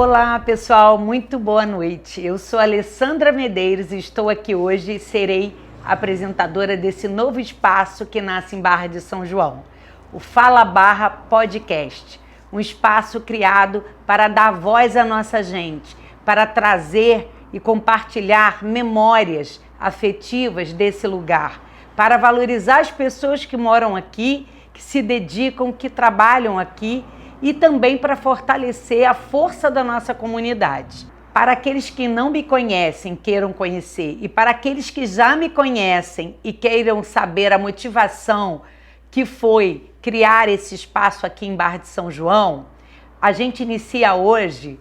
Olá pessoal, muito boa noite. Eu sou Alessandra Medeiros e estou aqui hoje e serei apresentadora desse novo espaço que nasce em Barra de São João, o Fala Barra Podcast, um espaço criado para dar voz à nossa gente, para trazer e compartilhar memórias afetivas desse lugar, para valorizar as pessoas que moram aqui, que se dedicam, que trabalham aqui, e também para fortalecer a força da nossa comunidade. Para aqueles que não me conhecem, queiram conhecer, e para aqueles que já me conhecem e queiram saber a motivação que foi criar esse espaço aqui em Barra de São João, a gente inicia hoje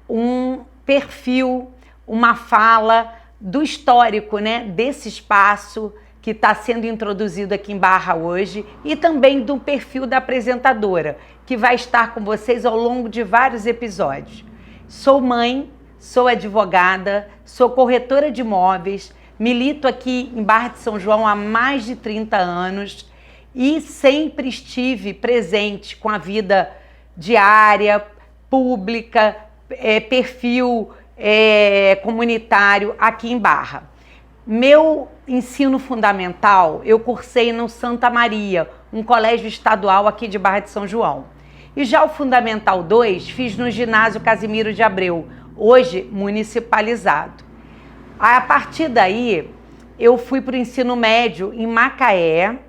um perfil, uma fala do histórico, desse espaço que está sendo introduzido aqui em Barra hoje, e também do perfil da apresentadora, que vai estar com vocês ao longo de vários episódios. Sou mãe, sou advogada, sou corretora de imóveis, milito aqui em Barra de São João há mais de 30 anos e sempre estive presente com a vida diária, pública, perfil comunitário aqui em Barra. Meu ensino fundamental eu cursei no Santa Maria, um colégio estadual aqui de Barra de São João. E já o Fundamental 2 fiz no ginásio Casimiro de Abreu, hoje municipalizado. A partir daí eu fui para o ensino médio em Macaé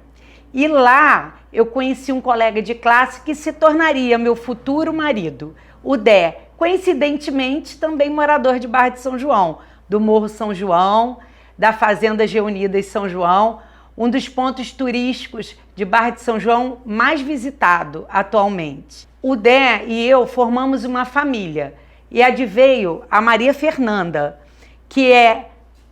e lá eu conheci um colega de classe que se tornaria meu futuro marido, o Dé, coincidentemente também morador de Barra de São João, do Morro São João, da Fazenda Geunidas São João, um dos pontos turísticos de Barra de São João mais visitado atualmente. O Dé e eu formamos uma família e adveio a Maria Fernanda, que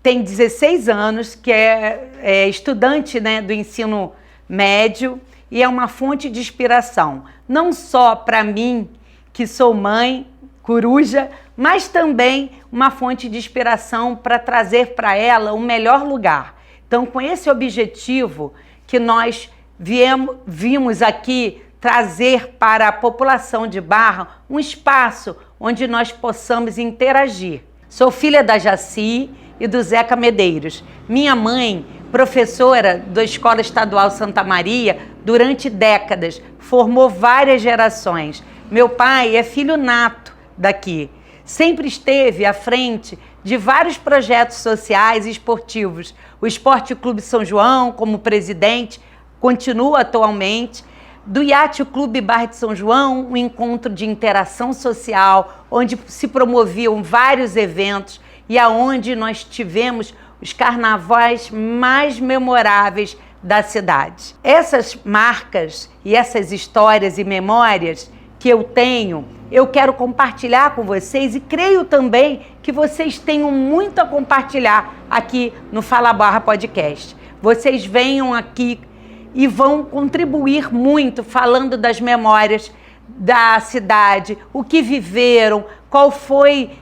tem 16 anos, que é estudante do ensino médio e é uma fonte de inspiração, não só para mim, que sou mãe, coruja, mas também uma fonte de inspiração para trazer para ela um melhor lugar. Então, com esse objetivo que nós vimos aqui trazer para a população de Barra um espaço onde nós possamos interagir. Sou filha da Jaci e do Zeca Medeiros. Minha mãe, professora da Escola Estadual Santa Maria, durante décadas, formou várias gerações. Meu pai é filho nato daqui. Sempre esteve à frente de vários projetos sociais e esportivos. O Esporte Clube São João, como presidente, continua atualmente. Do Iate Clube Barra de São João, um encontro de interação social, onde se promoviam vários eventos e aonde nós tivemos os carnavais mais memoráveis da cidade. Essas marcas e essas histórias e memórias que eu tenho, eu quero compartilhar com vocês e creio também que vocês tenham muito a compartilhar aqui no Fala Barra Podcast. Vocês venham aqui e vão contribuir muito falando das memórias da cidade, o que viveram, qual foi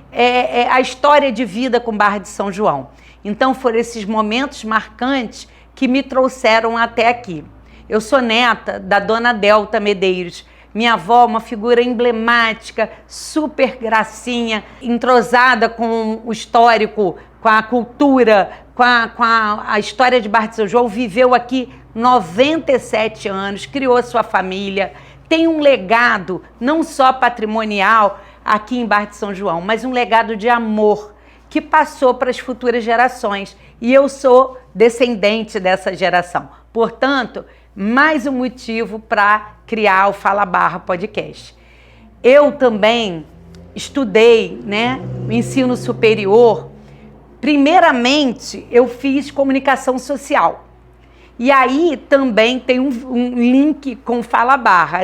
a história de vida com Barra de São João. Então foram esses momentos marcantes que me trouxeram até aqui. Eu sou neta da dona Delta Medeiros. Minha avó, uma figura emblemática, super gracinha, entrosada com o histórico, com a cultura, com a história de Barra de São João, viveu aqui 97 anos, criou sua família, tem um legado não só patrimonial aqui em Barra de São João, mas um legado de amor que passou para as futuras gerações. E eu sou descendente dessa geração. Portanto, mais um motivo para criar o Fala Barra Podcast. Eu também estudei, o ensino superior. Primeiramente, eu fiz comunicação social. E aí também tem um link com Fala Barra,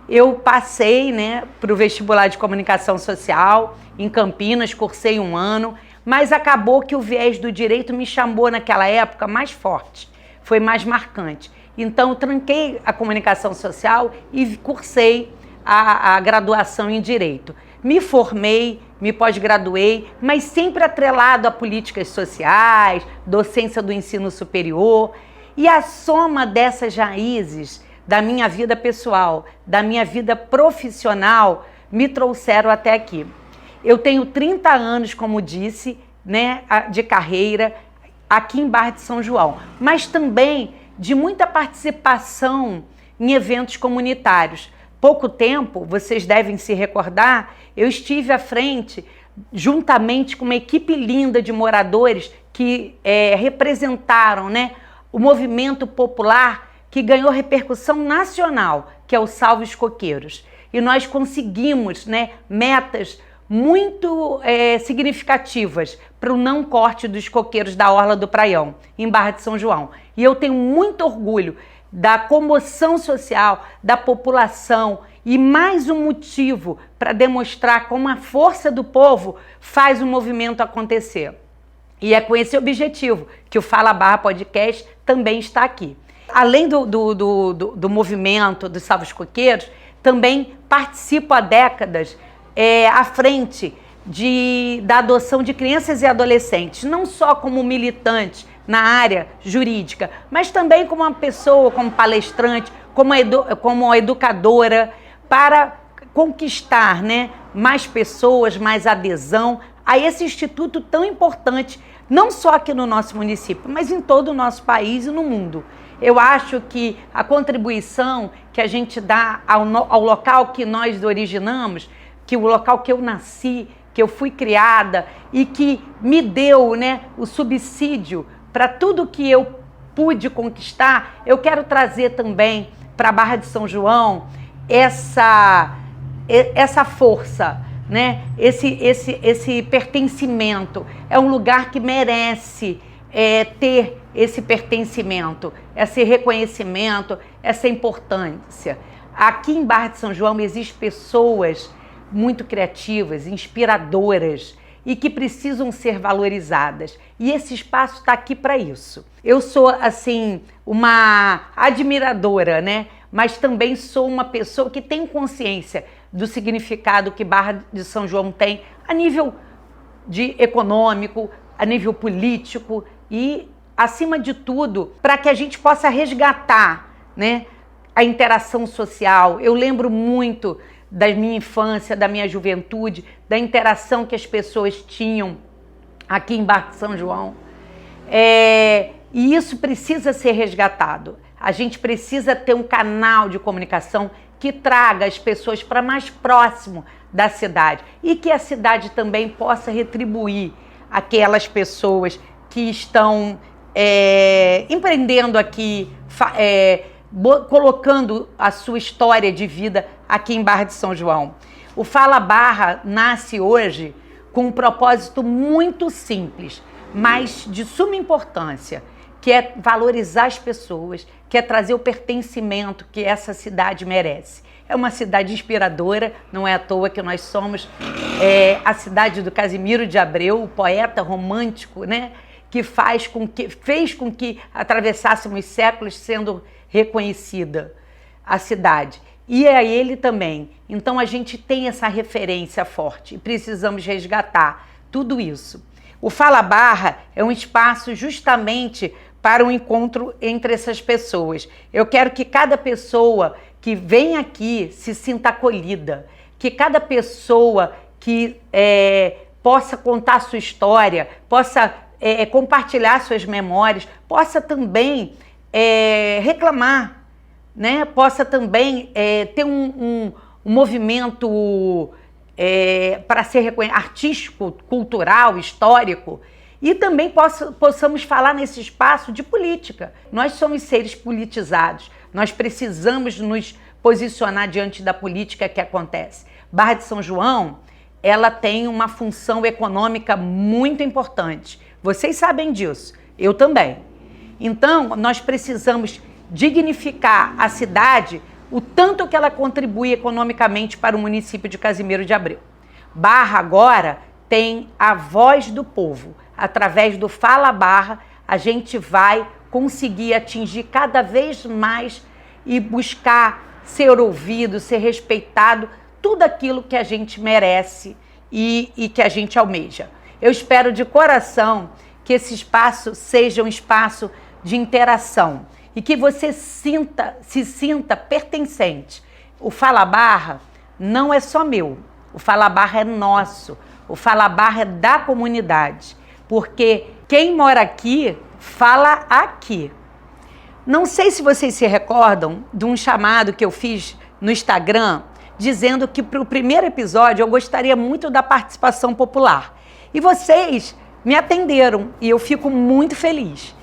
Eu passei, para o vestibular de comunicação social em Campinas, cursei 1 ano, mas acabou que o viés do direito me chamou naquela época mais forte, foi mais marcante. Então, eu tranquei a comunicação social e cursei a graduação em Direito. Me formei, me pós-graduei, mas sempre atrelado a políticas sociais, docência do ensino superior. E a soma dessas raízes da minha vida pessoal, da minha vida profissional, me trouxeram até aqui. Eu tenho 30 anos, como disse, né, de carreira aqui em Barra de São João, mas também de muita participação em eventos comunitários. Pouco tempo, vocês devem se recordar, eu estive à frente, juntamente com uma equipe linda de moradores que representaram, né, o movimento popular que ganhou repercussão nacional, que é o Salve os Coqueiros. E nós conseguimos, né, metas muito significativas para o não corte dos coqueiros da Orla do Praião, em Barra de São João. E eu tenho muito orgulho da comoção social, da população, e mais um motivo para demonstrar como a força do povo faz o movimento acontecer. E é com esse objetivo que o Fala Barra Podcast também está aqui. Além do movimento dos Salve os Coqueiros, também participo há décadas à frente da adoção de crianças e adolescentes, não só como militante na área jurídica, mas também como uma pessoa, como palestrante, como educadora, para conquistar, né, mais pessoas, mais adesão a esse instituto tão importante, não só aqui no nosso município, mas em todo o nosso país e no mundo. Eu acho que a contribuição que a gente dá ao local que nós originamos, que o local que eu nasci, que eu fui criada e que me deu, né, o subsídio para tudo que eu pude conquistar, eu quero trazer também para a Barra de São João essa força, né? Esse pertencimento. É um lugar que merece ter esse pertencimento, esse reconhecimento, essa importância. Aqui em Barra de São João existem pessoas muito criativas, inspiradoras e que precisam ser valorizadas. E esse espaço está aqui para isso. Eu sou, assim, uma admiradora, né? Mas também sou uma pessoa que tem consciência do significado que Barra de São João tem a nível econômico, a nível político e, acima de tudo, para que a gente possa resgatar, né, a interação social. Eu lembro muito da minha infância, da minha juventude, da interação que as pessoas tinham aqui em Barra de São João. E isso precisa ser resgatado. A gente precisa ter um canal de comunicação que traga as pessoas para mais próximo da cidade e que a cidade também possa retribuir aquelas pessoas que estão empreendendo aqui, colocando a sua história de vida aqui em Barra de São João. O Fala Barra nasce hoje com um propósito muito simples, mas de suma importância, que é valorizar as pessoas, que é trazer o pertencimento que essa cidade merece. É uma cidade inspiradora, não é à toa que nós somos a cidade do Casimiro de Abreu, o poeta romântico, né, que fez com que atravessássemos séculos sendo reconhecida a cidade. E é ele também. Então a gente tem essa referência forte e precisamos resgatar tudo isso. O Fala Barra é um espaço justamente para um encontro entre essas pessoas. Eu quero que cada pessoa que vem aqui se sinta acolhida, que cada pessoa que possa contar sua história, possa compartilhar suas memórias, possa também reclamar, né? Possa também ter um movimento para ser reconhecido, artístico, cultural, histórico, e também possamos falar nesse espaço de política. Nós somos seres politizados, nós precisamos nos posicionar diante da política que acontece. Barra de São João, ela tem uma função econômica muito importante. Vocês sabem disso, eu também. Então, nós precisamos dignificar a cidade o tanto que ela contribui economicamente para o município de Casimiro de Abreu. Barra agora tem a voz do povo. Através do Fala Barra, a gente vai conseguir atingir cada vez mais e buscar ser ouvido, ser respeitado, tudo aquilo que a gente merece e que a gente almeja. Eu espero de coração que esse espaço seja um espaço de interação e que você se sinta pertencente. O Fala Barra não é só meu, o Fala Barra é nosso. O Fala Barra é da comunidade, porque quem mora aqui, fala aqui. Não sei se vocês se recordam de um chamado que eu fiz no Instagram, dizendo que para o primeiro episódio eu gostaria muito da participação popular. E vocês me atenderam e eu fico muito feliz.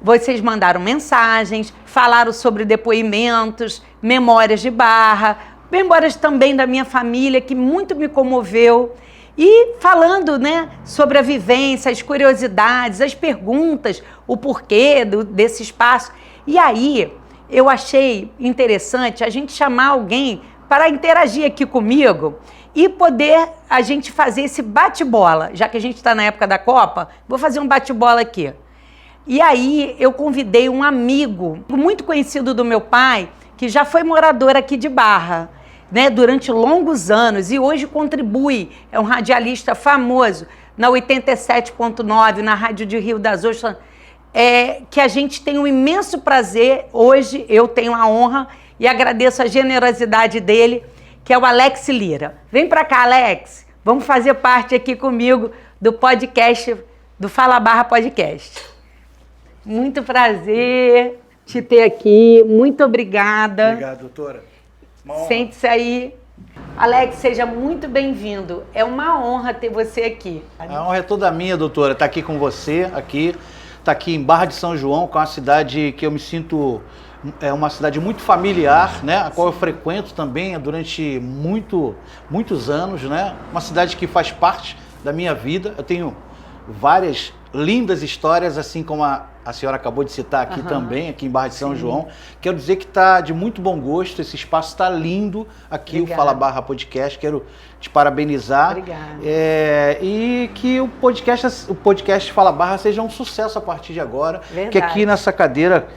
Vocês mandaram mensagens, falaram sobre depoimentos, memórias de Barra, memórias também da minha família, que muito me comoveu. E falando, né, sobre a vivência, as curiosidades, as perguntas, o porquê desse espaço. E aí, eu achei interessante a gente chamar alguém para interagir aqui comigo e poder a gente fazer esse bate-bola. Já que a gente está na época da Copa, vou fazer um bate-bola aqui. E aí, eu convidei um amigo muito conhecido do meu pai, que já foi morador aqui de Barra, né, durante longos anos, e hoje contribui, é um radialista famoso, na 87.9, na Rádio de Rio das Ostras, que a gente tem um imenso prazer, hoje eu tenho a honra e agradeço a generosidade dele, que é o Alex Lira. Vem para cá, Alex, vamos fazer parte aqui comigo do podcast, do Fala Barra Podcast. Muito prazer te ter aqui, muito obrigada. Obrigado, doutora. Sente-se aí. Alex, seja muito bem-vindo. É uma honra ter você aqui. A honra é toda minha, doutora, estar aqui com você, estar aqui em Barra de São João, que é uma cidade que eu me sinto, é uma cidade muito familiar, né? A qual eu frequento também durante muitos anos, né? Uma cidade que faz parte da minha vida. Eu tenho várias lindas histórias, assim como a senhora acabou de citar aqui também, aqui em Barra de São João. Quero dizer que está de muito bom gosto, esse espaço está lindo aqui, Obrigada. O Fala Barra Podcast. Quero te parabenizar. Obrigada. E que o podcast Fala Barra seja um sucesso a partir de agora. Verdade. Que aqui nessa cadeira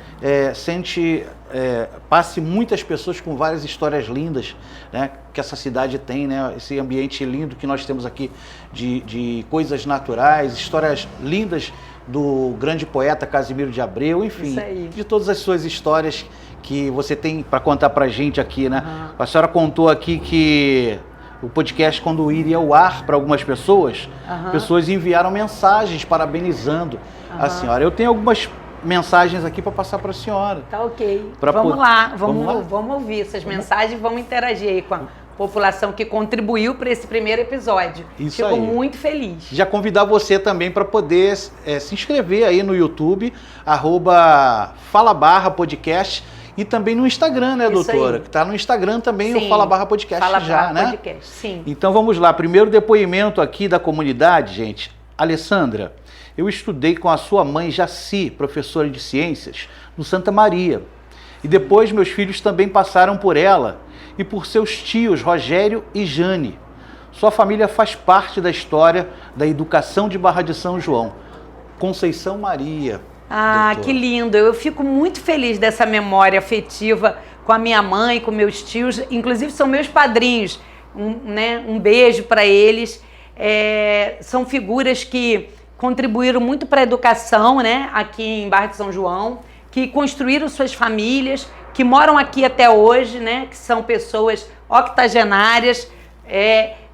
passe muitas pessoas com várias histórias lindas, né, que essa cidade tem, né, esse ambiente lindo que nós temos aqui de coisas naturais, histórias lindas do grande poeta Casimiro de Abreu, enfim, de todas as suas histórias que você tem para contar pra gente aqui, né? A senhora contou aqui que o podcast, quando iria ao ar para algumas pessoas, pessoas enviaram mensagens parabenizando a senhora. Eu tenho algumas mensagens aqui para passar para a senhora. Tá ok. Vamos lá, vamos ouvir essas mensagens, vamos interagir aí com a população que contribuiu para esse primeiro episódio. Isso Fico aí. muito feliz. Já convidar você também para poder se inscrever aí no YouTube, @FalaBarraPodcast, e também no Instagram, né, doutora? Que está no Instagram também, sim, o Fala Barra Podcast Fala já, Barra né? Podcast, sim. Então vamos lá, primeiro depoimento aqui da comunidade, gente. Alessandra, eu estudei com a sua mãe Jaci, professora de ciências, no Santa Maria. E depois meus filhos também passaram por ela e por seus tios Rogério e Jane. Sua família faz parte da história da educação de Barra de São João. Conceição Maria. Ah, doutor. Que lindo. Eu fico muito feliz dessa memória afetiva com a minha mãe, com meus tios, inclusive são meus padrinhos. Um beijo para eles. São figuras que contribuíram muito para a educação, né, aqui em Barra de São João, que construíram suas famílias, que moram aqui até hoje, né, que são pessoas octogenárias,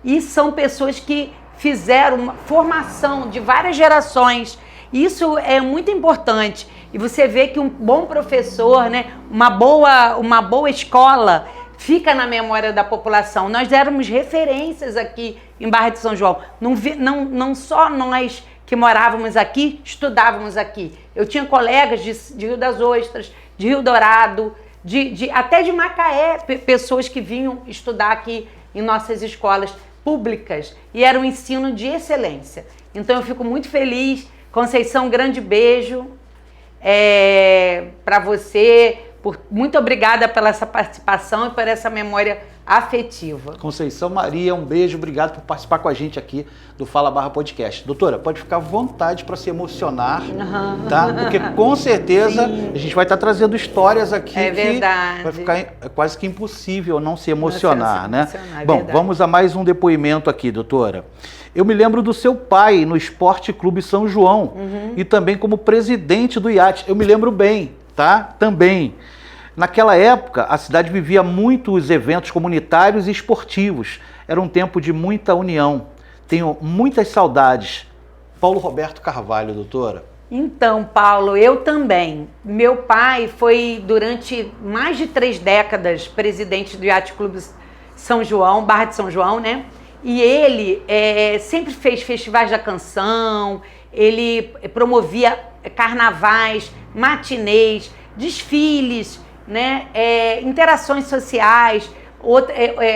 e são pessoas que fizeram uma formação de várias gerações. Isso é muito importante. E você vê que um bom professor, né, uma boa escola fica na memória da população. Nós éramos referências aqui em Barra de São João. Não só nós que morávamos aqui, estudávamos aqui. Eu tinha colegas de Rio das Ostras, de Rio Dourado, até de Macaé, pessoas que vinham estudar aqui em nossas escolas públicas, e era um ensino de excelência. Então eu fico muito feliz. Conceição, um grande beijo para você. Muito obrigada pela essa participação e por essa memória afetiva. Conceição Maria, um beijo, obrigado por participar com a gente aqui do Fala Barra Podcast. Doutora, pode ficar à vontade para se emocionar, tá? Porque com certeza a gente vai estar trazendo histórias aqui verdade. Vai ficar quase que impossível não se emocionar, né? Bom, verdade. Vamos a mais um depoimento aqui, doutora. Eu me lembro do seu pai no Esporte Clube São João e também como presidente do IAT. Eu me lembro bem, tá? Também. Naquela época, a cidade vivia muitos eventos comunitários e esportivos. Era um tempo de muita união. tenho muitas saudades. Paulo Roberto Carvalho, doutora. Então, Paulo, eu também. Meu pai foi, durante mais de 3 décadas, presidente do Yacht Clube São João, Barra de São João, né? E ele sempre fez festivais da canção, ele promovia carnavais, matinês, desfiles, né? Interações sociais.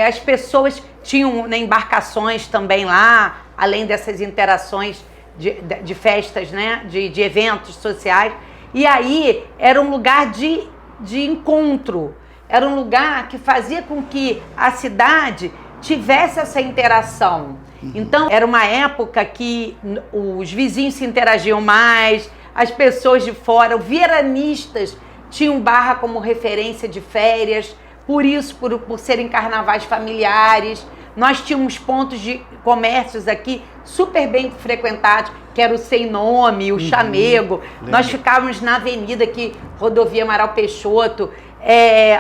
As pessoas tinham, né, embarcações também lá, além dessas interações de festas, né? De eventos sociais. E aí era um lugar de encontro, era um lugar que fazia com que a cidade tivesse essa interação. Então, era uma época que os vizinhos se interagiam mais, as pessoas de fora, os veranistas tinham Barra como referência de férias, por isso, por serem carnavais familiares. Nós tínhamos pontos de comércios aqui super bem frequentados, que era o Sem Nome, o Chamego. Nós ficávamos na avenida aqui, Rodovia Amaral Peixoto,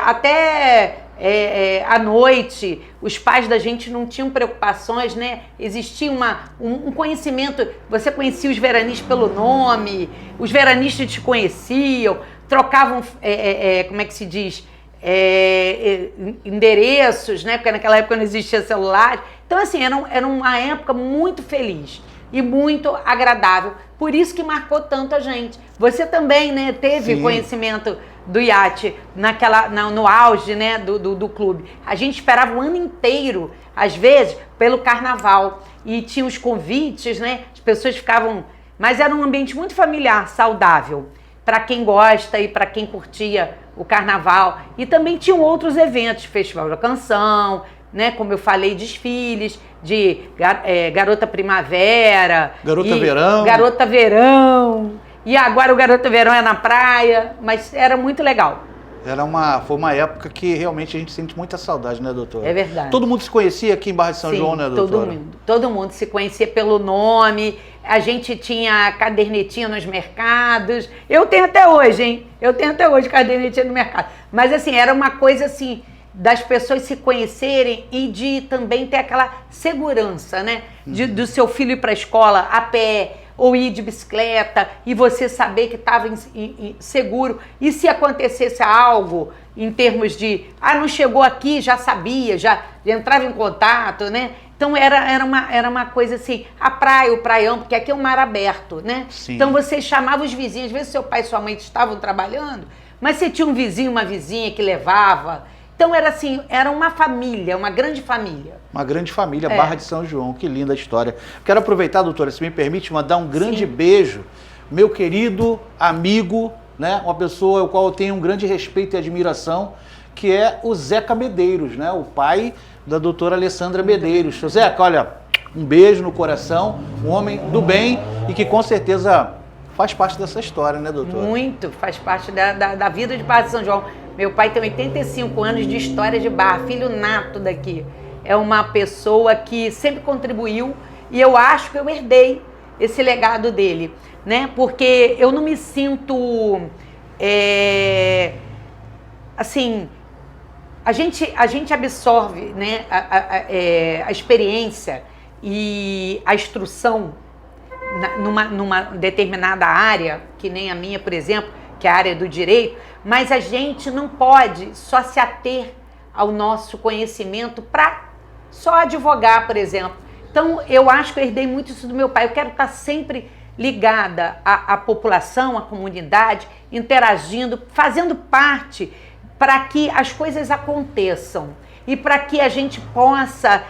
até à noite. Os pais da gente não tinham preocupações, né? Existia um conhecimento, você conhecia os veranistas pelo nome, os veranistas te conheciam, trocavam, como é que se diz? Endereços, né? Porque naquela época não existia celular. Então, assim, era uma época muito feliz e muito agradável. Por isso que marcou tanto a gente. Você também, né, teve conhecimento do iate no auge, né, do clube. A gente esperava o ano inteiro, às vezes, pelo carnaval. E tinha os convites, né? As pessoas ficavam... Mas era um ambiente muito familiar, saudável, para quem gosta e para quem curtia o carnaval. E também tinham outros eventos, Festival da Canção, né? Como eu falei, desfiles de Garota Primavera. Garota Verão. Garota Verão. E agora o Garota Verão é na praia, mas era muito legal. Foi uma época que realmente a gente sente muita saudade, né, doutora? É verdade. Todo mundo se conhecia aqui em Barra de São João, né, doutora? Todo mundo se conhecia pelo nome. A gente tinha cadernetinha nos mercados. Eu tenho até hoje, hein? Eu tenho até hoje cadernetinha no mercado. Mas, assim, era uma coisa, assim, das pessoas se conhecerem e de também ter aquela segurança, né? Do seu filho ir para a escola a pé ou ir de bicicleta e você saber que estava seguro. E se acontecesse algo em termos de, não chegou aqui, já sabia, já entrava em contato, né? Então era uma coisa assim, a praia, o praião, porque aqui é um mar aberto, né? Sim. Então você chamava os vizinhos, às vezes seu pai e sua mãe estavam trabalhando, mas você tinha um vizinho, uma vizinha que levava. Então era assim, era uma família, uma grande família. Uma grande família, Barra de São João, que linda história. Quero aproveitar, doutora, se me permite, mandar um grande beijo, meu querido amigo, né? Uma pessoa ao qual eu tenho um grande respeito e admiração, que é o Zeca Medeiros, né? O pai da doutora Alessandra Medeiros. Zeca, olha, um beijo no coração, um homem do bem e que com certeza faz parte dessa história, né, doutora? Muito, faz parte da vida de Barra de São João. Meu pai tem 85 anos de história de Barra, filho nato daqui. É uma pessoa que sempre contribuiu e eu acho que eu herdei esse legado dele, né? Porque eu não me sinto... assim, a gente absorve, né, a experiência e a instrução numa determinada área, que nem a minha, por exemplo, que é a área do direito, mas a gente não pode só se ater ao nosso conhecimento para só advogar, por exemplo. Então, eu acho que eu herdei muito isso do meu pai. Eu quero estar sempre ligada à população, à comunidade, interagindo, fazendo parte para que as coisas aconteçam e para que a gente possa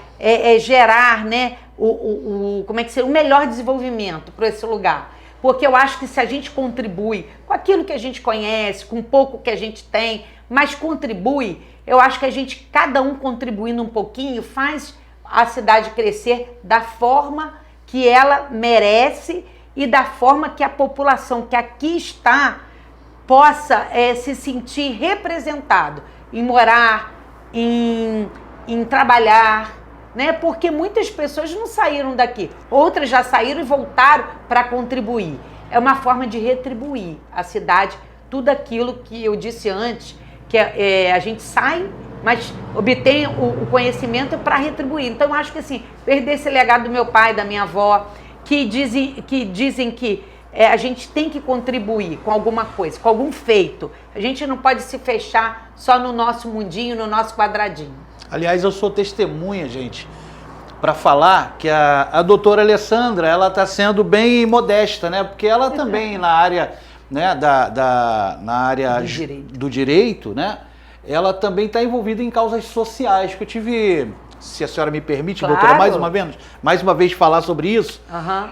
gerar, né, o melhor desenvolvimento para esse lugar. Porque eu acho que se a gente contribui com aquilo que a gente conhece, com o pouco que a gente tem, mas contribui, eu acho que cada um contribuindo um pouquinho, faz a cidade crescer da forma que ela merece e da forma que a população que aqui está possa se sentir representado em morar, em trabalhar, né? Porque muitas pessoas não saíram daqui, outras já saíram e voltaram para contribuir. É uma forma de retribuir à cidade tudo aquilo que eu disse antes, que a gente sai mas obtém o conhecimento para retribuir. Então, eu acho que assim, perder esse legado do meu pai, da minha avó, que dizem que a gente tem que contribuir com alguma coisa, com algum feito. A gente não pode se fechar só no nosso mundinho, no nosso quadradinho. Aliás, eu sou testemunha, gente, para falar que a doutora Alessandra, ela está sendo bem modesta, né? Porque ela também na área, né, na área do direito, né? Ela também está envolvida em causas sociais, que eu tive, se a senhora me permite, claro, doutora, mais uma vez falar sobre isso.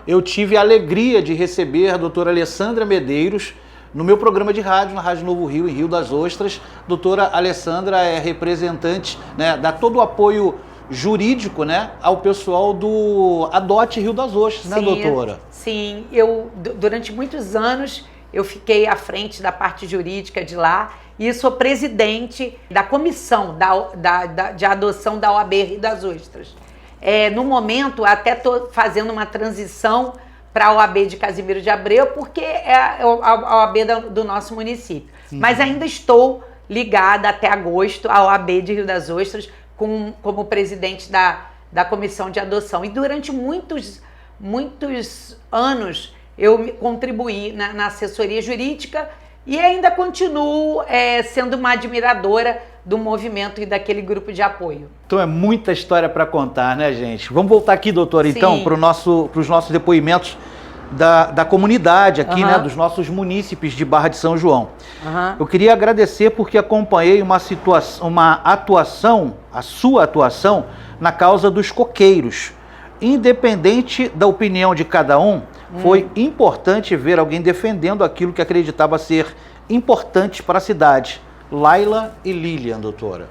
Eu tive a alegria de receber a doutora Alessandra Medeiros no meu programa de rádio, na Rádio Novo Rio, em Rio das Ostras. Doutora Alessandra é representante, né, dá todo o apoio jurídico, né, ao pessoal do Adote Rio das Ostras, né, doutora? Sim, durante muitos anos eu fiquei à frente da parte jurídica de lá e sou presidente da comissão de adoção da OAB Rio das Ostras. No momento, até estou fazendo uma transição para a OAB de Casimiro de Abreu, porque é a OAB do nosso município. Mas ainda estou ligada até agosto à OAB de Rio das Ostras como presidente da comissão de adoção. E durante muitos anos eu contribuí na assessoria jurídica e ainda continuo sendo uma admiradora do movimento e daquele grupo de apoio. Então é muita história para contar, né, gente? Vamos voltar aqui, doutora, então, para os nossos depoimentos da comunidade aqui, né, dos nossos munícipes de Barra de São João. Eu queria agradecer porque acompanhei a sua atuação na causa dos coqueiros. Independente da opinião de cada um, foi importante ver alguém defendendo aquilo que acreditava ser importante para a cidade. Laila e Lilian, doutora.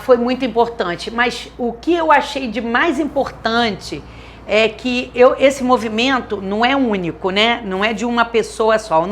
Foi muito importante, mas o que eu achei de mais importante é que esse movimento não é único, né? Não é de uma pessoa só,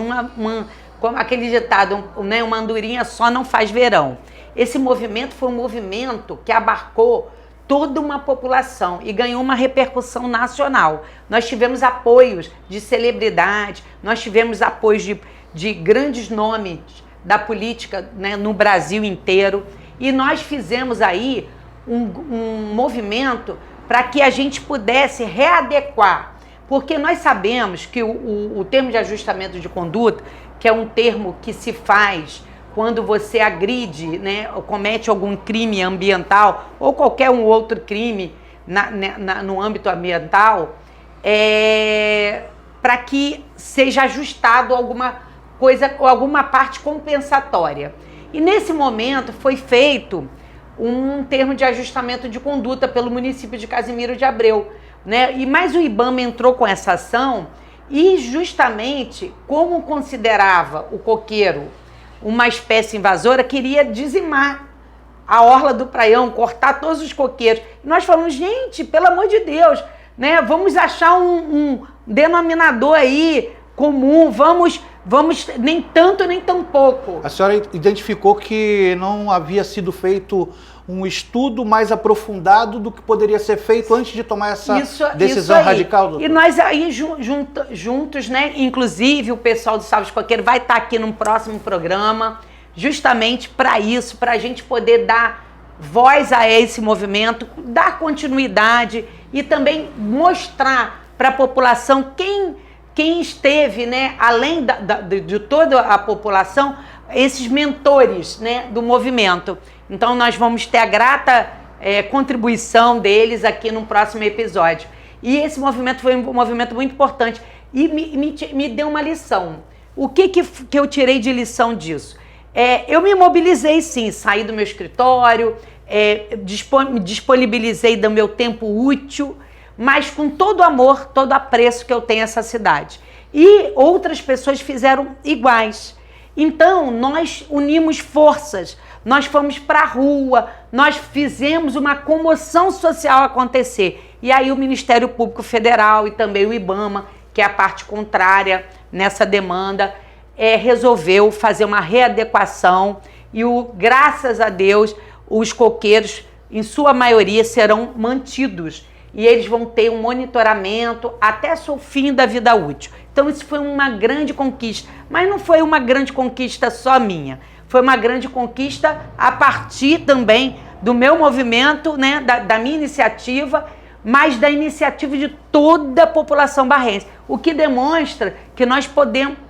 como aquele ditado, né? Uma andorinha só não faz verão. Esse movimento foi um movimento que abarcou toda uma população e ganhou uma repercussão nacional. Nós tivemos apoios de celebridades, nós tivemos apoios de grandes nomes da política, né, no Brasil inteiro, e nós fizemos aí um movimento para que a gente pudesse readequar, porque nós sabemos que o termo de ajustamento de conduta, que é um termo que se faz quando você agride, né, ou comete algum crime ambiental ou qualquer outro crime no âmbito ambiental, para que seja ajustado alguma coisa ou alguma parte compensatória. E nesse momento foi feito um termo de ajustamento de conduta pelo município de Casimiro de Abreu, né? Mas o IBAMA entrou com essa ação e justamente como considerava o coqueiro uma espécie invasora, queria dizimar a orla do Praião, cortar todos os coqueiros. E nós falamos, gente, pelo amor de Deus, né? Vamos achar um denominador aí comum, vamos nem tanto nem tão pouco. A senhora identificou que não havia sido feito um estudo mais aprofundado do que poderia ser feito antes de tomar essa decisão radical, doutor? E nós aí juntos, né? Inclusive o pessoal do Salve de Coqueiro vai estar aqui num próximo programa, justamente para isso, para a gente poder dar voz a esse movimento, dar continuidade e também mostrar para a população quem esteve, né, além de toda a população, esses mentores, né, do movimento. Então nós vamos ter a grata contribuição deles aqui no próximo episódio. E esse movimento foi um movimento muito importante e me deu uma lição. O que eu tirei de lição disso? Eu me mobilizei sim, saí do meu escritório, disponibilizei do meu tempo útil, mas com todo o amor, todo o apreço que eu tenho a essa cidade. E outras pessoas fizeram iguais. Então, nós unimos forças, nós fomos para a rua, nós fizemos uma comoção social acontecer. E aí o Ministério Público Federal e também o IBAMA, que é a parte contrária nessa demanda, resolveu fazer uma readequação e, graças a Deus, os coqueiros, em sua maioria, serão mantidos. E eles vão ter um monitoramento até o fim da vida útil. Então isso foi uma grande conquista, mas não foi uma grande conquista só minha. Foi uma grande conquista a partir também do meu movimento, né, da minha iniciativa, mas da iniciativa de toda a população barrense. O que demonstra que nós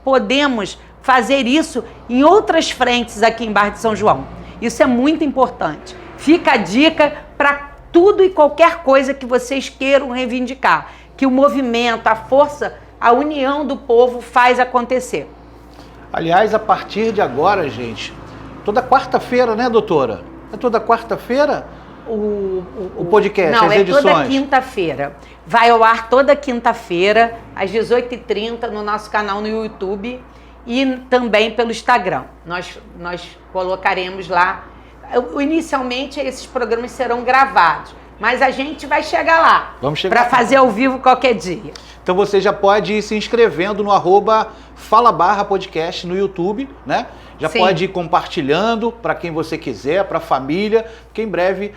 podemos fazer isso em outras frentes aqui em Barra de São João. Isso é muito importante. Fica a dica para tudo e qualquer coisa que vocês queiram reivindicar, que o movimento, a força, a união do povo faz acontecer. Aliás, a partir de agora, gente, toda quarta-feira, né, doutora? É toda quarta-feira o podcast, não, as edições? Não, é toda quinta-feira. Vai ao ar toda quinta-feira, às 18h30, no nosso canal no YouTube e também pelo Instagram. Nós colocaremos lá. Inicialmente, esses programas serão gravados, mas a gente vai chegar lá para fazer ao vivo qualquer dia. Então você já pode ir se inscrevendo no @fala_podcast no YouTube, né? Já Sim. pode ir compartilhando para quem você quiser, para a família, porque em breve,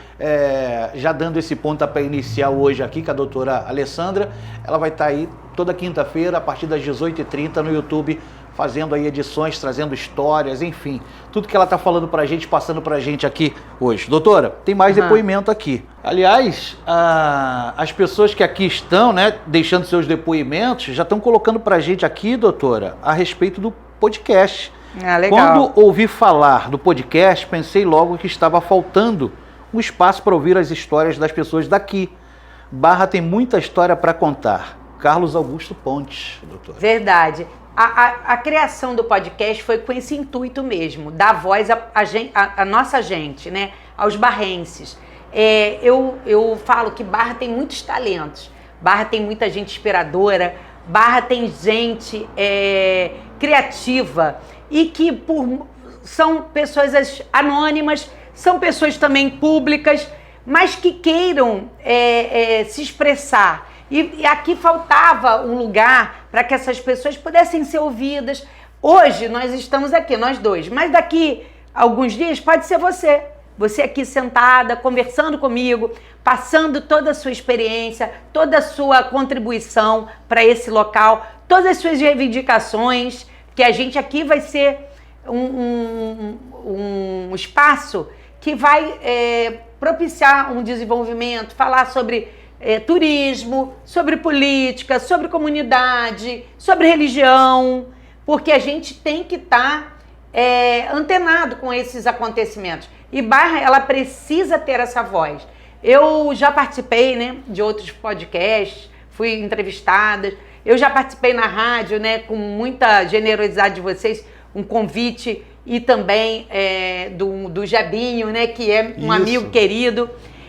já dando esse pontapé inicial hoje aqui com a doutora Alessandra, ela vai estar aí toda quinta-feira, a partir das 18h30 no YouTube, fazendo aí edições, trazendo histórias, enfim, tudo que ela está falando para a gente, passando para a gente aqui hoje. Doutora, tem mais depoimento aqui. Aliás, as pessoas que aqui estão, né, deixando seus depoimentos, já estão colocando para a gente aqui, doutora, a respeito do podcast. Legal. Quando ouvi falar do podcast, pensei logo que estava faltando um espaço para ouvir as histórias das pessoas daqui. Barra tem muita história para contar. Carlos Augusto Pontes, doutora. Verdade. A criação do podcast foi com esse intuito mesmo, dar voz a nossa gente, né, aos barrenses. Eu falo que Barra tem muitos talentos, Barra tem muita gente inspiradora, Barra tem gente criativa e que são pessoas anônimas, são pessoas também públicas, mas que queiram se expressar. E aqui faltava um lugar para que essas pessoas pudessem ser ouvidas. Hoje nós estamos aqui, nós dois, mas daqui a alguns dias pode ser você. Você aqui sentada, conversando comigo, passando toda a sua experiência, toda a sua contribuição para esse local, todas as suas reivindicações, que a gente aqui vai ser um espaço que vai propiciar um desenvolvimento, falar sobre turismo, sobre política, sobre comunidade, sobre religião, porque a gente tem que estar antenado com esses acontecimentos. E Barra, ela precisa ter essa voz. Eu já participei, né, de outros podcasts, fui entrevistada, eu já participei na rádio, né, com muita generosidade de vocês, um convite, e também do Jebinho, né, que é um amigo querido.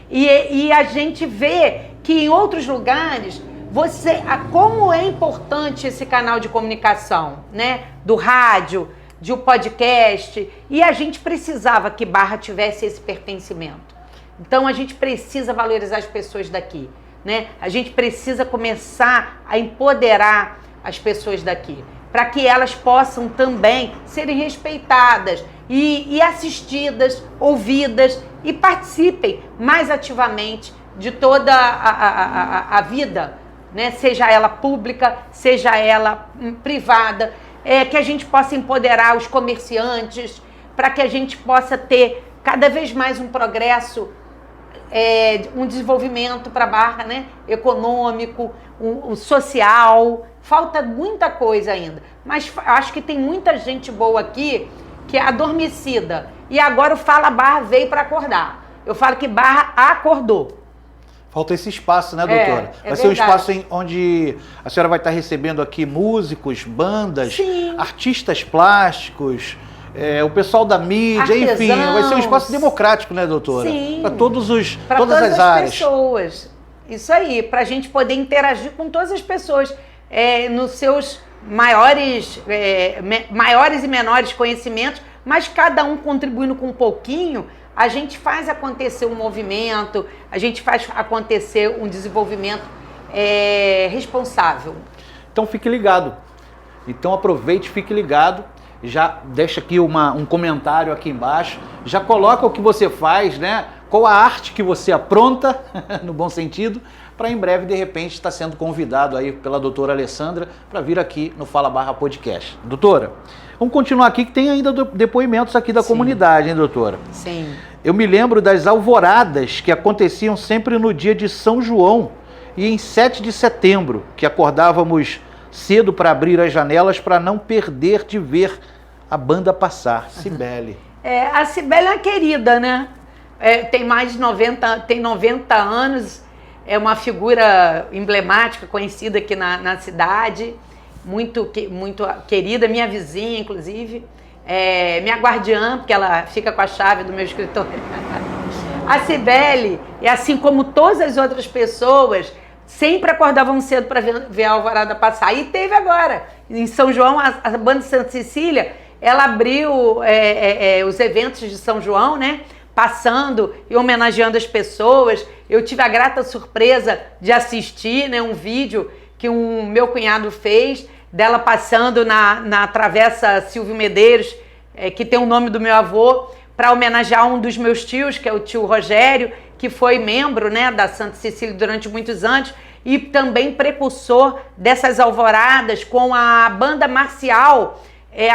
E a gente vê que em outros lugares, como é importante esse canal de comunicação, né? Do rádio, de um podcast, e a gente precisava que Barra tivesse esse pertencimento. Então a gente precisa valorizar as pessoas daqui, né? A gente precisa começar a empoderar as pessoas daqui, para que elas possam também serem respeitadas e assistidas, ouvidas, e participem mais ativamente de toda a vida, né? Seja ela pública, seja ela privada, que a gente possa empoderar os comerciantes, para que a gente possa ter cada vez mais um progresso, um desenvolvimento para Barra, né? Econômico, social. Falta muita coisa ainda, mas acho que tem muita gente boa aqui que é adormecida. E agora o Fala Barra veio para acordar. Eu falo que Barra acordou. Falta esse espaço, né, doutora? Vai ser um espaço onde a senhora vai estar recebendo aqui músicos, bandas, Sim. artistas plásticos, o pessoal da mídia, Artesãos. Enfim, vai ser um espaço democrático, né, doutora? Sim. Para todas as áreas. Pessoas. Isso aí, para a gente poder interagir com todas as pessoas nos seus maiores e menores conhecimentos, mas cada um contribuindo com um pouquinho, a gente faz acontecer um movimento, a gente faz acontecer um desenvolvimento responsável. Então fique ligado. Então aproveite, fique ligado. Já deixa aqui um comentário aqui embaixo. Já coloca o que você faz, né? Qual a arte que você apronta, no bom sentido, para em breve, de repente, estar sendo convidado aí pela doutora Alessandra para vir aqui no Fala Barra Podcast. Doutora, Vamos continuar aqui, que tem ainda depoimentos aqui da comunidade, hein, doutora? Sim. Eu me lembro das alvoradas que aconteciam sempre no dia de São João e em 7 de setembro, que acordávamos cedo para abrir as janelas para não perder de ver a banda passar. Cibele. A Cibele é uma querida, né? Tem mais de 90 anos, é uma figura emblemática, conhecida aqui na cidade, muito querida, minha vizinha, inclusive. Minha guardiã, porque ela fica com a chave do meu escritório. A Cibele, assim como todas as outras pessoas, sempre acordavam cedo para ver a alvorada passar. E teve agora, em São João, a banda de Santa Cecília, ela abriu os eventos de São João, né? Passando e homenageando as pessoas. Eu tive a grata surpresa de assistir, né, um vídeo que meu cunhado fez, dela passando na Travessa Silvio Medeiros, que tem o nome do meu avô, para homenagear um dos meus tios, que é o tio Rogério, que foi membro, né, da Santa Cecília durante muitos anos e também precursor dessas alvoradas com a banda marcial,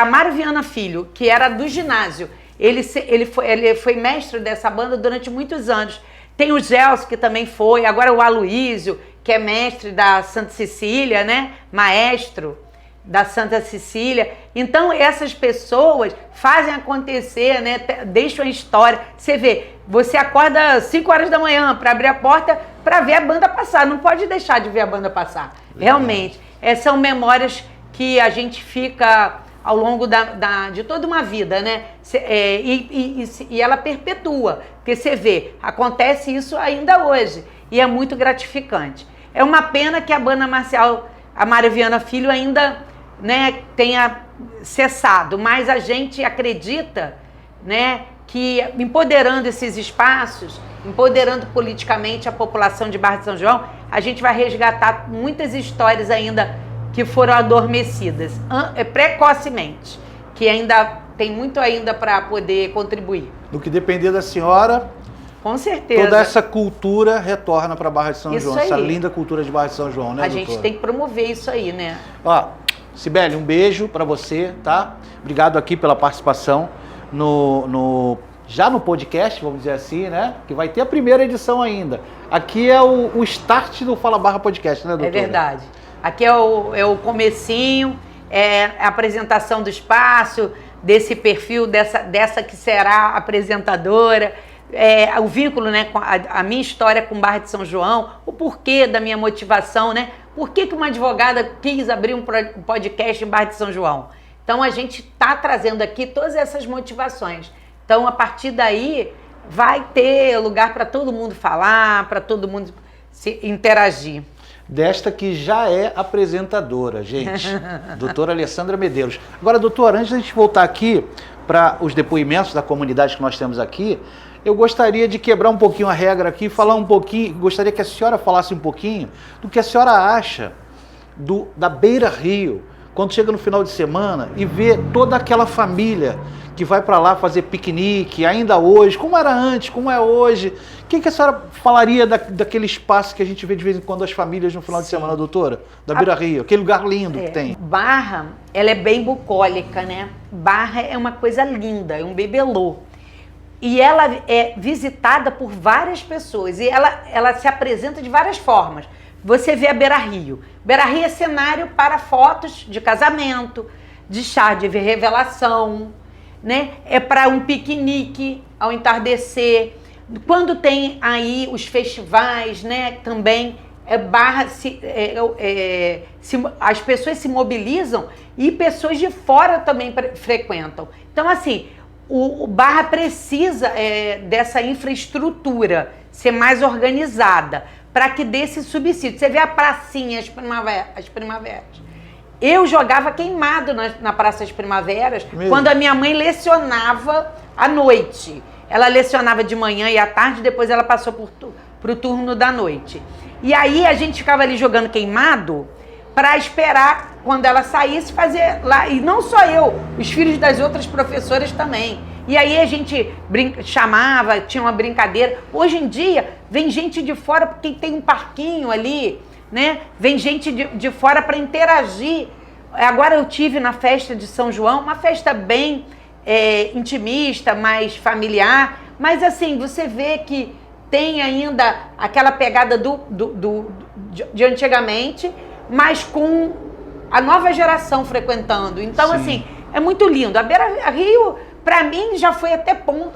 a Mário Viana Filho, que era do ginásio. Ele foi mestre dessa banda durante muitos anos. Tem o Gelson, que também foi, agora o Aloísio, que é mestre da Santa Cecília, né, maestro da Santa Cecília. Então essas pessoas fazem acontecer, né? Deixam a história. Você vê, você acorda às 5 horas da manhã para abrir a porta para ver a banda passar. Não pode deixar de ver a banda passar. Realmente, são memórias que a gente fica ao longo de toda uma vida, né? E ela perpetua. Porque você vê, acontece isso ainda hoje. E é muito gratificante. É uma pena que a banda marcial, a Mário Viana Filho, ainda, né, tenha cessado, mas a gente acredita, né, que empoderando esses espaços, empoderando politicamente a população de Barra de São João, a gente vai resgatar muitas histórias ainda que foram adormecidas precocemente, que ainda tem muito ainda para poder contribuir. No que depender da senhora, com certeza, toda essa cultura retorna para Barra de São João, aí. Essa linda cultura de Barra de São João, né, doutora? A gente tem que promover isso aí, né? Ó, Cibele, um beijo para você, tá? Obrigado aqui pela participação já no podcast, vamos dizer assim, né? Que vai ter a primeira edição ainda. Aqui é o start do Fala Barra Podcast, né, doutora? É verdade. Aqui é o comecinho, a apresentação do espaço, desse perfil, dessa que será a apresentadora, o vínculo, né, com a minha história com Barra de São João, o porquê da minha motivação, né? Por que uma advogada quis abrir um podcast em Barra de São João? Então a gente está trazendo aqui todas essas motivações. Então a partir daí vai ter lugar para todo mundo falar, para todo mundo se interagir. Desta que já é apresentadora, gente. Doutora Alessandra Medeiros. Agora, doutora, antes de a gente voltar aqui para os depoimentos da comunidade que nós temos aqui, eu gostaria de quebrar um pouquinho a regra aqui, falar um pouquinho, gostaria que a senhora falasse um pouquinho do que a senhora acha da Beira Rio, quando chega no final de semana e vê toda aquela família que vai para lá fazer piquenique, ainda hoje, como era antes, como é hoje. O que a senhora falaria daquele espaço que a gente vê de vez em quando as famílias no final de semana, doutora? Da Beira Rio, aquele lugar lindo que tem. Barra, ela é bem bucólica, né? Barra é uma coisa linda, é um bibelô. E ela é visitada por várias pessoas e ela se apresenta de várias formas. Você vê a Beira Rio. Beira Rio é cenário para fotos de casamento, de chá de revelação, né? É para um piquenique ao entardecer. Quando tem aí os festivais, né? Também Barra as pessoas se mobilizam e pessoas de fora também frequentam. Então, assim, o Barra precisa dessa infraestrutura ser mais organizada para que dê esse subsídio. Você vê a pracinha, as primaveras. Eu jogava queimado na Praça das Primaveras quando a minha mãe lecionava à noite. Ela lecionava de manhã e à tarde, depois ela passou para o turno da noite. E aí a gente ficava ali jogando queimado para esperar quando ela saísse fazer lá. E não só eu, os filhos das outras professoras também. E aí a gente chamava, tinha uma brincadeira. Hoje em dia vem gente de fora porque tem um parquinho ali, né? Vem gente de fora para interagir Agora eu tive na festa de São João, uma festa bem intimista, mais familiar, mas assim, você vê que tem ainda aquela pegada de antigamente, mas com a nova geração frequentando. Então, sim, assim, é muito lindo. A Beira Rio, para mim, já foi até ponto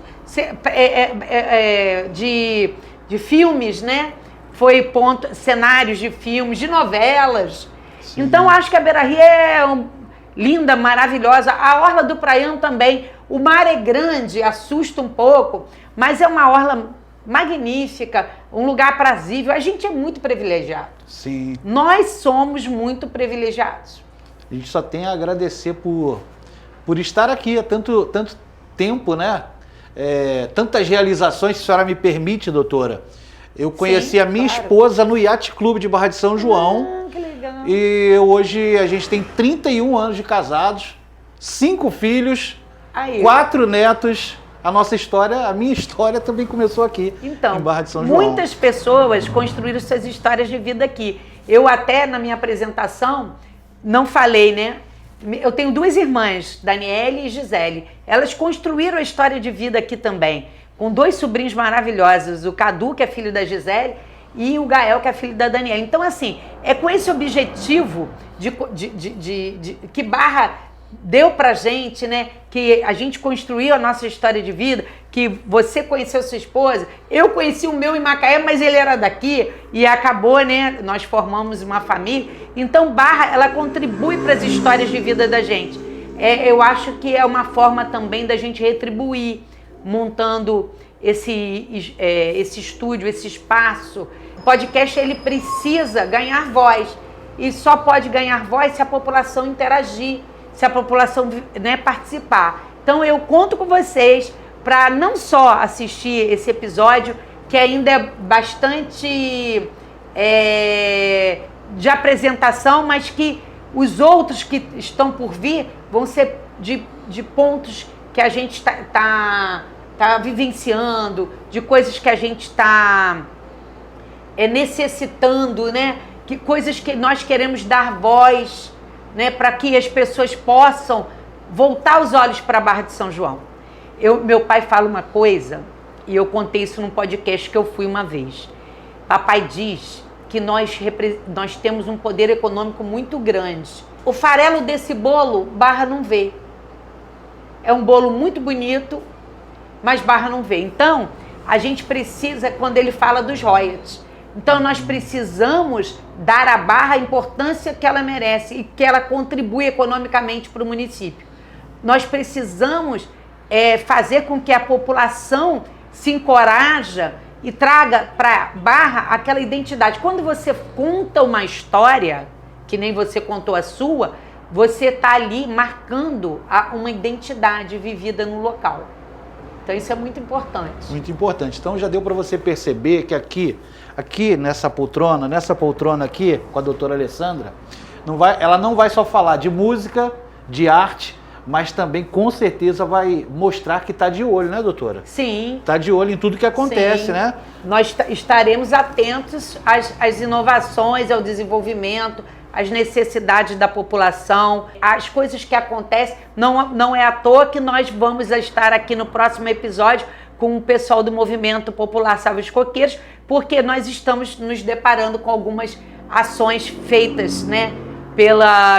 de filmes, né? Foi ponto, cenários de filmes, de novelas. Sim. Então, acho que a Beira Rio é linda, maravilhosa. A orla do Praião também. O mar é grande, assusta um pouco, mas é uma orla magnífica, um lugar aprazível. A gente é muito privilegiado. Sim. Nós somos muito privilegiados. A gente só tem a agradecer por estar aqui há tanto tempo, né? Tantas realizações, se a senhora me permite, doutora. Eu conheci a minha esposa no Yacht Clube de Barra de São João. Que legal. E hoje a gente tem 31 anos de casados, 5 filhos, 4 netos. A nossa história, a minha história também começou aqui, em Barra de São João. Muitas pessoas construíram suas histórias de vida aqui. Eu até, na minha apresentação, não falei, né? Eu tenho 2 irmãs, Daniele e Gisele. Elas construíram a história de vida aqui também, com 2 sobrinhos maravilhosos, o Cadu, que é filho da Gisele, e o Gael, que é filho da Daniele. Então, assim, é com esse objetivo que Barra deu pra gente, né? Que a gente construiu a nossa história de vida, que você conheceu sua esposa, eu conheci o meu em Macaé, mas ele era daqui e acabou, né? Nós formamos uma família. Então, Barra, ela contribui para as histórias de vida da gente. Eu acho que é uma forma também da gente retribuir, montando esse estúdio, esse espaço. O podcast, ele precisa ganhar voz, e só pode ganhar voz se a população interagir, se a população, né, participar. Então eu conto com vocês para não só assistir esse episódio, que ainda é bastante de apresentação, mas que os outros que estão por vir vão ser de pontos que a gente tá vivenciando, de coisas que a gente está necessitando, né? Que coisas que nós queremos dar voz, né, para que as pessoas possam voltar os olhos para a Barra de São João. Meu pai fala uma coisa, e eu contei isso num podcast que eu fui uma vez. Papai diz que nós temos um poder econômico muito grande. O farelo desse bolo, Barra não vê. É um bolo muito bonito, mas Barra não vê. Então, a gente precisa, quando ele fala dos royalties, então nós precisamos dar à Barra a importância que ela merece e que ela contribui economicamente para o município. Nós precisamos fazer com que a população se encoraja e traga para Barra aquela identidade. Quando você conta uma história, que nem você contou a sua, você está ali marcando uma identidade vivida no local. Então isso é muito importante. Muito importante. Então já deu para você perceber que aqui nessa poltrona aqui, com a doutora Alessandra, ela não vai só falar de música, de arte, mas também com certeza vai mostrar que está de olho, né, doutora? Sim. Está de olho em tudo que acontece, sim, né? Nós estaremos atentos às inovações, ao desenvolvimento, às necessidades da população, as coisas que acontecem. Não é à toa que nós vamos estar aqui no próximo episódio com o pessoal do Movimento Popular Salva os Coqueiros, porque nós estamos nos deparando com algumas ações feitas, né,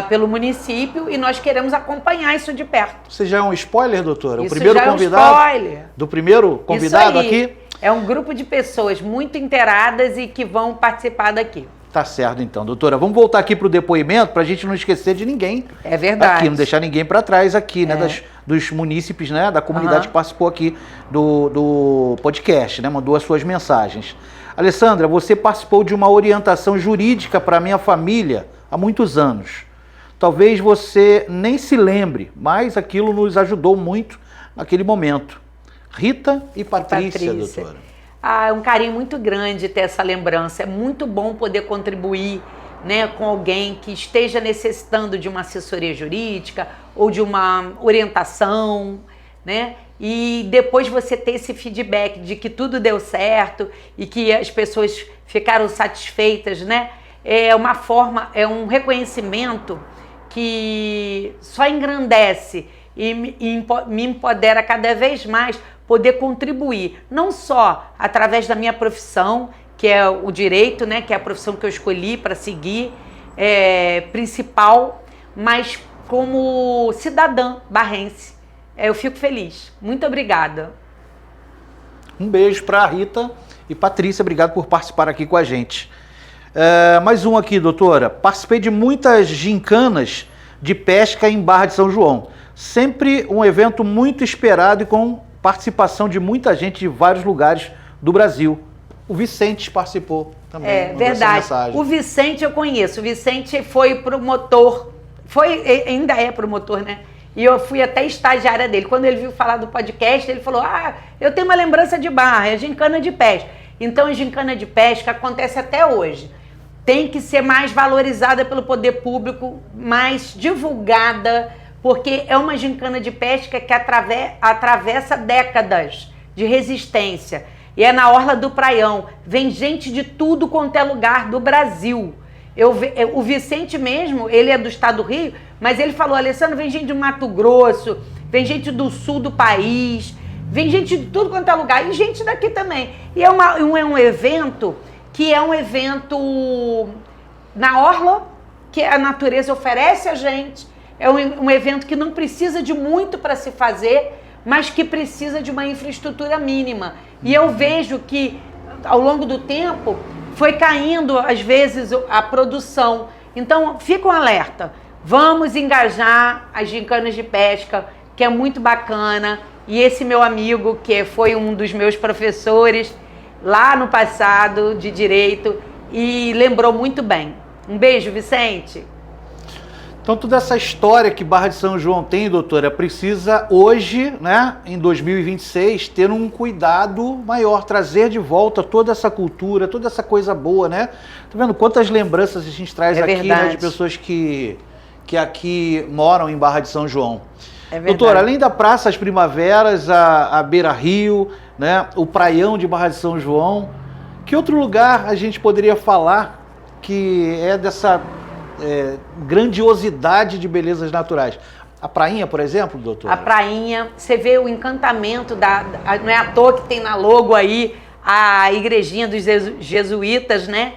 pelo município, e nós queremos acompanhar isso de perto. Você já é um spoiler, doutora? Isso o primeiro já convidado? É um spoiler. Do primeiro convidado aqui? É um grupo de pessoas muito inteiradas e que vão participar daqui. Tá certo, então, doutora. Vamos voltar aqui para o depoimento, para a gente não esquecer de ninguém. É verdade. Aqui, não deixar ninguém para trás aqui, né? Dos munícipes, né? Da comunidade que participou aqui do podcast, né? Mandou as suas mensagens. Alessandra, você participou de uma orientação jurídica para a minha família há muitos anos. Talvez você nem se lembre, mas aquilo nos ajudou muito naquele momento. Rita e Patrícia. Doutora. É um carinho muito grande ter essa lembrança. É muito bom poder contribuir, né, com alguém que esteja necessitando de uma assessoria jurídica ou de uma orientação, né? E depois você ter esse feedback de que tudo deu certo e que as pessoas ficaram satisfeitas, né? É uma forma, é um reconhecimento que só engrandece e me empodera cada vez mais poder contribuir, não só através da minha profissão, que é o direito, né, que é a profissão que eu escolhi para seguir, principal, mas como cidadã barrense. Eu fico feliz. Muito obrigada. Um beijo para a Rita e Patrícia, obrigado por participar aqui com a gente. Mais um aqui, doutora. Participei de muitas gincanas de pesca em Barra de São João. Sempre um evento muito esperado e com participação de muita gente de vários lugares do Brasil. O Vicente participou também. É verdade. O Vicente eu conheço. O Vicente foi promotor, ainda é promotor, né? E eu fui até estagiária dele. Quando ele viu falar do podcast, ele falou: eu tenho uma lembrança de Barra, é gincana de pesca. Então a gincana de pesca acontece até hoje. Tem que ser mais valorizada pelo poder público, mais divulgada, porque é uma gincana de pesca que atravessa décadas de resistência. E é na orla do Praião. Vem gente de tudo quanto é lugar do Brasil. O Vicente mesmo, ele é do estado do Rio, mas ele falou: Alessandro, vem gente do Mato Grosso, vem gente do sul do país, vem gente de tudo quanto é lugar, e gente daqui também. E é um evento que é um evento na orla, que a natureza oferece a gente. É um evento que não precisa de muito para se fazer, mas que precisa de uma infraestrutura mínima. E eu vejo que, ao longo do tempo, foi caindo, às vezes, a produção. Então, fica um alerta. Vamos engajar as gincanas de pesca, que é muito bacana. E esse meu amigo, que foi um dos meus professores lá no passado, de Direito, e lembrou muito bem. Um beijo, Vicente. Então, toda essa história que Barra de São João tem, doutora, precisa hoje, né, em 2026, ter um cuidado maior, trazer de volta toda essa cultura, toda essa coisa boa, né? Tá vendo quantas lembranças a gente traz aqui, né, de pessoas que aqui moram em Barra de São João. É verdade. Doutora, além da Praça das Primaveras, a Beira Rio, né, o Praião de Barra de São João, que outro lugar a gente poderia falar que é dessa grandiosidade de belezas naturais? A Prainha, por exemplo, doutora? A Prainha, você vê o encantamento, não é à toa que tem na logo aí a igrejinha dos jesuítas, né?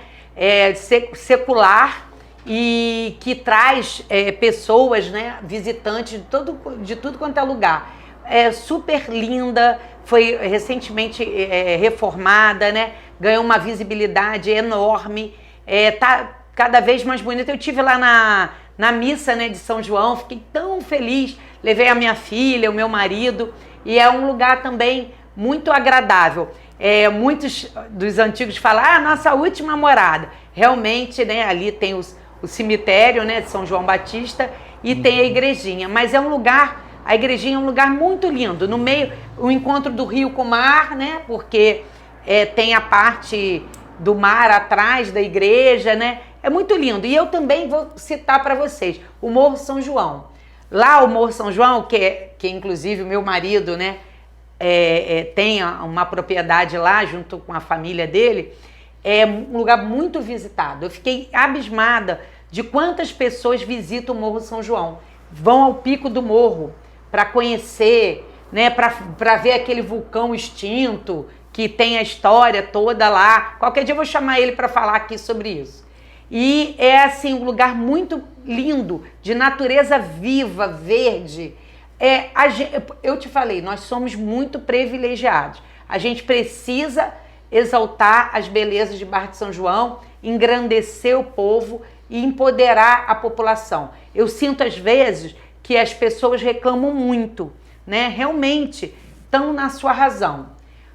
Secular, e que traz pessoas, né, visitantes de tudo quanto é lugar. É super linda, foi recentemente reformada, né? Ganhou uma visibilidade enorme, tá cada vez mais bonita. Eu tive lá na missa, né, de São João, fiquei tão feliz, levei a minha filha, o meu marido, e é um lugar também muito agradável. Muitos dos antigos falam: nossa última morada. Realmente, né, ali tem o cemitério, né, de São João Batista, e tem a igrejinha, mas é um lugar, a igrejinha é um lugar muito lindo, no meio, o encontro do rio com o mar, né, porque tem a parte do mar atrás da igreja, né, é muito lindo. E eu também vou citar para vocês o Morro São João. Lá o Morro São João, que inclusive o meu marido, né, tem uma propriedade lá junto com a família dele, é um lugar muito visitado. Eu fiquei abismada de quantas pessoas visitam o Morro São João. Vão ao pico do morro para conhecer, né, para ver aquele vulcão extinto, que tem a história toda lá. Qualquer dia eu vou chamar ele para falar aqui sobre isso. E é assim um lugar muito lindo, de natureza viva, verde. Eu te falei, nós somos muito privilegiados. A gente precisa exaltar as belezas de Barra de São João, engrandecer o povo e empoderar a população. Eu sinto às vezes que as pessoas reclamam muito, né? Realmente estão na sua razão.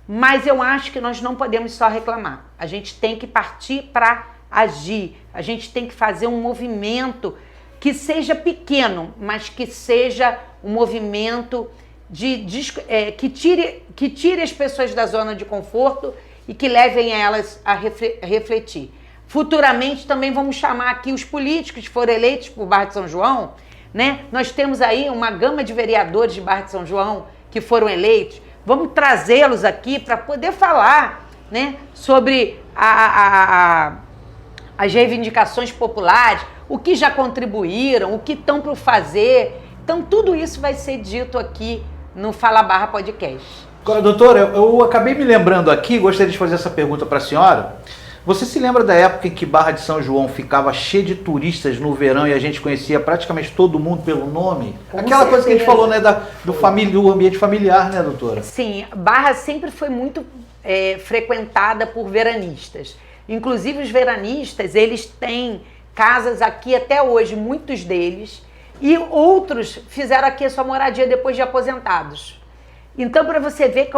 Mas eu acho que nós não podemos só reclamar. A gente tem que partir para agir. A gente tem que fazer um movimento que seja pequeno, mas que seja um movimento que tire as pessoas da zona de conforto e que levem elas a refletir. Futuramente também vamos chamar aqui os políticos que foram eleitos por Barra de São João, né? Nós temos aí uma gama de vereadores de Barra de São João que foram eleitos. Vamos trazê-los aqui para poder falar, né, sobre as reivindicações populares. o que já contribuíram, o que estão para fazer. Então, tudo isso vai ser dito aqui no Fala Barra Podcast. Agora, doutora, eu acabei me lembrando aqui, gostaria de fazer essa pergunta para a senhora. Você se lembra da época em que Barra de São João ficava cheia de turistas no verão e a gente conhecia praticamente todo mundo pelo nome? Com Aquela coisa que a gente falou, né, do ambiente familiar, né, doutora? Sim, Barra sempre foi muito frequentada por veranistas. Inclusive os veranistas, eles têm casas aqui até hoje, muitos deles, e outros fizeram aqui a sua moradia depois de aposentados. Então, para você ver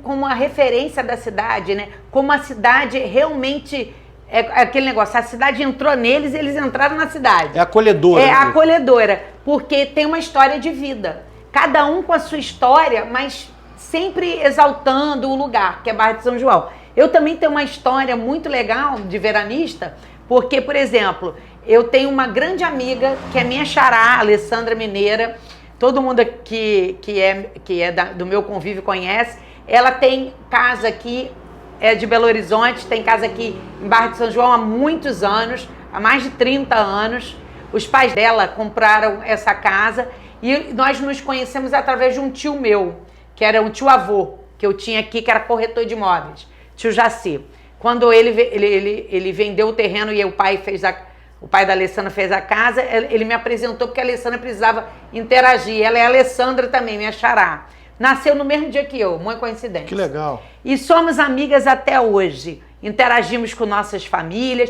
como a referência da cidade, né? Como a cidade realmente é aquele negócio, a cidade entrou neles, eles entraram na cidade. É acolhedora. É acolhedora, porque tem uma história de vida. Cada um com a sua história, mas sempre exaltando o lugar, que é Barra de São João. Eu também tenho uma história muito legal de veranista, porque, por exemplo, eu tenho uma grande amiga, que é minha xará, Alessandra Mineira. Todo mundo que é do meu convívio conhece. Ela tem casa aqui, é de Belo Horizonte, tem casa aqui em Barra de São João há muitos anos, há mais de 30 anos. Os pais dela compraram essa casa e nós nos conhecemos através de um tio meu, que era um tio-avô, que eu tinha aqui, que era corretor de imóveis, tio Jaci. Quando ele vendeu o terreno e o pai da Alessandra fez a casa, ele me apresentou porque a Alessandra precisava interagir. Ela é a Alessandra também, minha xará. Nasceu no mesmo dia que eu, uma coincidência. Que legal. E somos amigas até hoje. Interagimos com nossas famílias.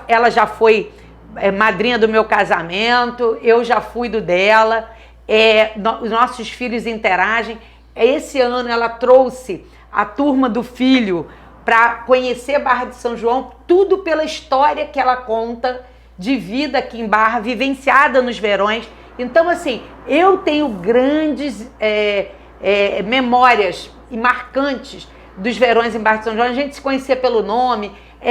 Ela já foi madrinha do meu casamento, eu já fui do dela. Os nossos filhos interagem. Esse ano ela trouxe a turma do filho para conhecer Barra de São João, tudo pela história que ela conta de vida aqui em Barra, vivenciada nos verões. Então, assim, eu tenho grandes memórias e marcantes dos verões em Barra de São João. A gente se conhecia pelo nome,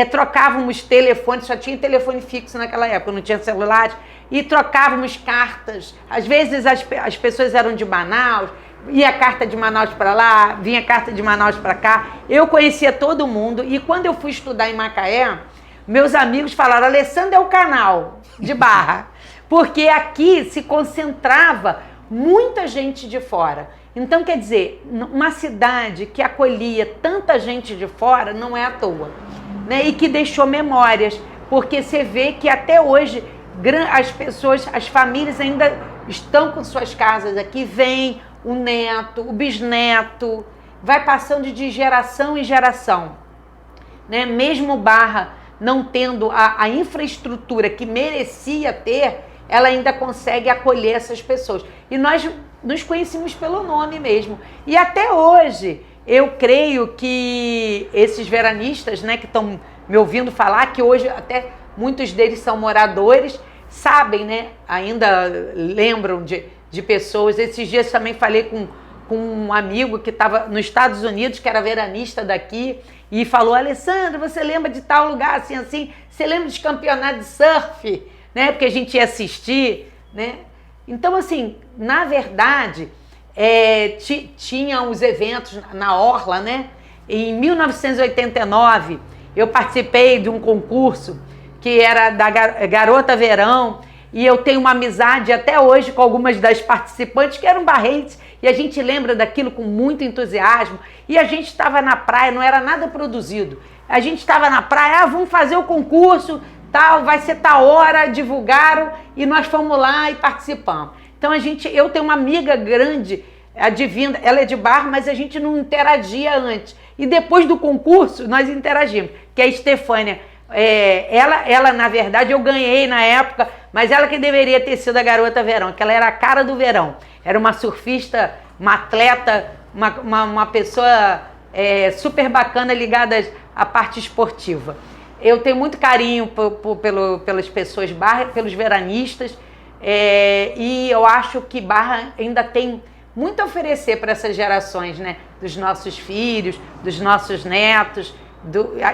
trocávamos telefones, só tinha telefone fixo naquela época, não tinha celulares, e trocávamos cartas. Às vezes as pessoas eram de Manaus, ia carta de Manaus para lá, vinha carta de Manaus para cá. Eu conhecia todo mundo e quando eu fui estudar em Macaé, meus amigos falaram, Alessandra é o canal de Barra, porque aqui se concentrava muita gente de fora. Então, quer dizer, uma cidade que acolhia tanta gente de fora não é à toa, né? E que deixou memórias, porque você vê que até hoje as famílias ainda estão com suas casas aqui, vêm o neto, o bisneto, vai passando de geração em geração, né? Mesmo Barra não tendo a infraestrutura que merecia ter, ela ainda consegue acolher essas pessoas. E nós nos conhecemos pelo nome mesmo. E até hoje, eu creio que esses veranistas, né, que estão me ouvindo falar, que hoje até muitos deles são moradores, sabem, né, ainda lembram de pessoas. Esses dias também falei com um amigo que estava nos Estados Unidos, que era veranista daqui, e falou, Alessandra, você lembra de tal lugar assim, assim? Você lembra dos campeonatos de surf? Né? Porque a gente ia assistir, né? Então, assim, na verdade, tinham os eventos na Orla, né? Em 1989, eu participei de um concurso que era da Garota Verão, e eu tenho uma amizade até hoje com algumas das participantes que eram barrenses, e a gente lembra daquilo com muito entusiasmo. E a gente estava na praia, não era nada produzido. A gente estava na praia, vamos fazer o concurso, tal, vai ser tal hora, divulgaram, e nós fomos lá e participamos. Então eu tenho uma amiga grande, a Divina, ela é de Barra, mas a gente não interagia antes. E depois do concurso, nós interagimos, que é a Estefânia. Ela, na verdade, eu ganhei na época, mas ela que deveria ter sido a Garota Verão, que ela era a cara do verão. Era uma surfista, uma atleta, uma pessoa super bacana ligada à parte esportiva. Eu tenho muito carinho pelas pessoas Barra, pelos veranistas, e eu acho que Barra ainda tem muito a oferecer para essas gerações, né? Dos nossos filhos, dos nossos netos,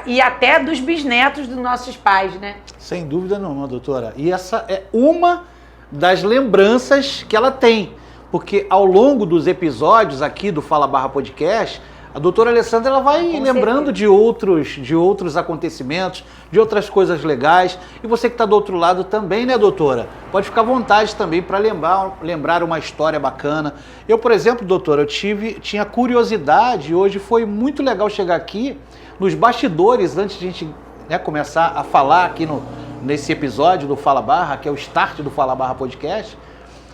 e até dos bisnetos dos nossos pais, né? Sem dúvida nenhuma, doutora. E essa é uma das lembranças que ela tem, porque ao longo dos episódios aqui do Fala Barra Podcast, a doutora Alessandra ela vai lembrando de outros acontecimentos, de outras coisas legais. E você que está do outro lado também, né, doutora? Pode ficar à vontade também para lembrar uma história bacana. Eu, por exemplo, doutora, tinha curiosidade, hoje foi muito legal chegar aqui nos bastidores, antes de a gente, né, começar a falar aqui nesse episódio do Fala Barra, que é o start do Fala Barra Podcast.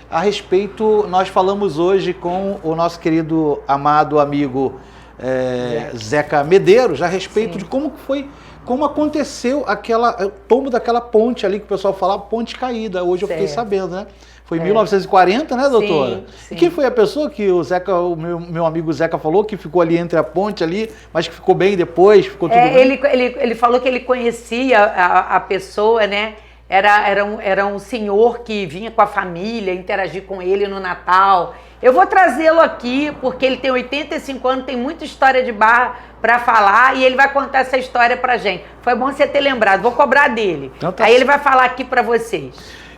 A respeito, nós falamos hoje com o nosso querido, amado amigo Zeca Medeiros, a respeito de como aconteceu o tombo daquela ponte ali, que o pessoal fala, ponte caída. Hoje eu fiquei sabendo, né? Foi em 1940, né, doutora? Sim. E quem foi a pessoa que o meu amigo Zeca falou que ficou ali entre a ponte ali, mas que ficou bem depois, ficou tudo bem? Ele falou que ele conhecia a pessoa, né? Era um senhor que vinha com a família interagir com ele no Natal. Eu vou trazê-lo aqui porque ele tem 85 anos, tem muita história de Barra para falar e ele vai contar essa história pra gente. Foi bom você ter lembrado, vou cobrar dele. Então Aí ele vai falar aqui para vocês.